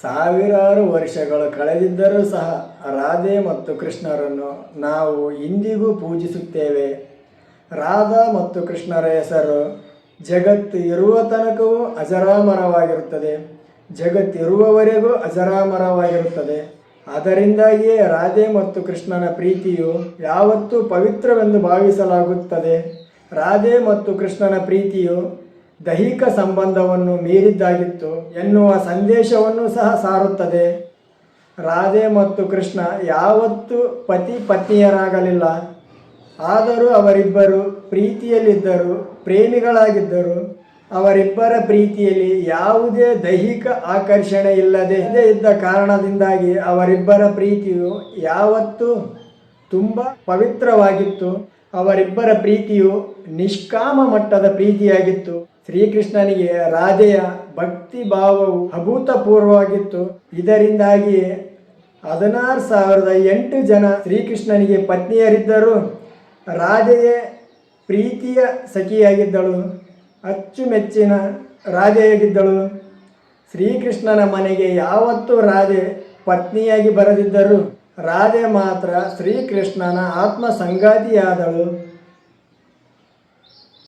ಸಾವಿರಾರು ವರ್ಷಗಳು ಕಳೆದಿದ್ದರೂ ಸಹ ರಾಧೆ ಮತ್ತು ಕೃಷ್ಣರನ್ನು ನಾವು ಇಂದಿಗೂ ಪೂಜಿಸುತ್ತೇವೆ. ರಾಧಾ ಮತ್ತು ಕೃಷ್ಣರ ಹೆಸರು ಜಗತ್ತು ಇರುವ ತನಕವೂ ಅಜರಾಮರವಾಗಿರುತ್ತದೆ, ಜಗತ್ತಿರುವವರೆಗೂ ಅಜರಾಮರವಾಗಿರುತ್ತದೆ. ಅದರಿಂದಾಗಿಯೇ ರಾಧೆ ಮತ್ತು ಕೃಷ್ಣನ ಪ್ರೀತಿಯು ಯಾವತ್ತೂ ಪವಿತ್ರವೆಂದು ಭಾವಿಸಲಾಗುತ್ತದೆ. ರಾಧೆ ಮತ್ತು ಕೃಷ್ಣನ ಪ್ರೀತಿಯು ದೈಹಿಕ ಸಂಬಂಧವನ್ನು ಮೀರಿದ್ದಾಗಿತ್ತು ಎನ್ನುವ ಸಂದೇಶವನ್ನು ಸಹ ಸಾರುತ್ತದೆ. ರಾಧೆ ಮತ್ತು ಕೃಷ್ಣ ಯಾವತ್ತೂ ಪತಿ ಪತ್ನಿಯರಾಗಲಿಲ್ಲ, ಆದರೂ ಅವರಿಬ್ಬರು ಪ್ರೀತಿಯಲ್ಲಿದ್ದರು, ಪ್ರೇಮಿಗಳಾಗಿದ್ದರು. ಅವರಿಬ್ಬರ ಪ್ರೀತಿಯಲ್ಲಿ ಯಾವುದೇ ದೈಹಿಕ ಆಕರ್ಷಣೆ ಇಲ್ಲದೆ ಇದ್ದ ಕಾರಣದಿಂದಾಗಿ ಅವರಿಬ್ಬರ ಪ್ರೀತಿಯು ಯಾವತ್ತೂ ತುಂಬ ಪವಿತ್ರವಾಗಿತ್ತು. ಅವರಿಬ್ಬರ ಪ್ರೀತಿಯು ನಿಷ್ಕಾಮ ಮಟ್ಟದ ಪ್ರೀತಿಯಾಗಿತ್ತು. ಶ್ರೀಕೃಷ್ಣನಿಗೆ ರಾಧೆಯ ಭಕ್ತಿ ಭಾವವು ಅಭೂತಪೂರ್ವವಾಗಿತ್ತು. ಇದರಿಂದಾಗಿಯೇ 16,008 ಜನ ಶ್ರೀಕೃಷ್ಣನಿಗೆ ಪತ್ನಿಯರಿದ್ದರು. ರಾಧೆಯೇ ಪ್ರೀತಿಯ ಸಖಿಯಾಗಿದ್ದಳು, ಅಚ್ಚುಮೆಚ್ಚಿನ ರಾಧೆಯಾಗಿದ್ದಳು. ಶ್ರೀಕೃಷ್ಣನ ಮನೆಗೆ ಯಾವತ್ತೂ ರಾಧೆ ಪತ್ನಿಯಾಗಿ ಬರದಿದ್ದರು, ರಾಧೆ ಮಾತ್ರ ಶ್ರೀಕೃಷ್ಣನ ಆತ್ಮ ಸಂಗಾತಿಯಾದಳು.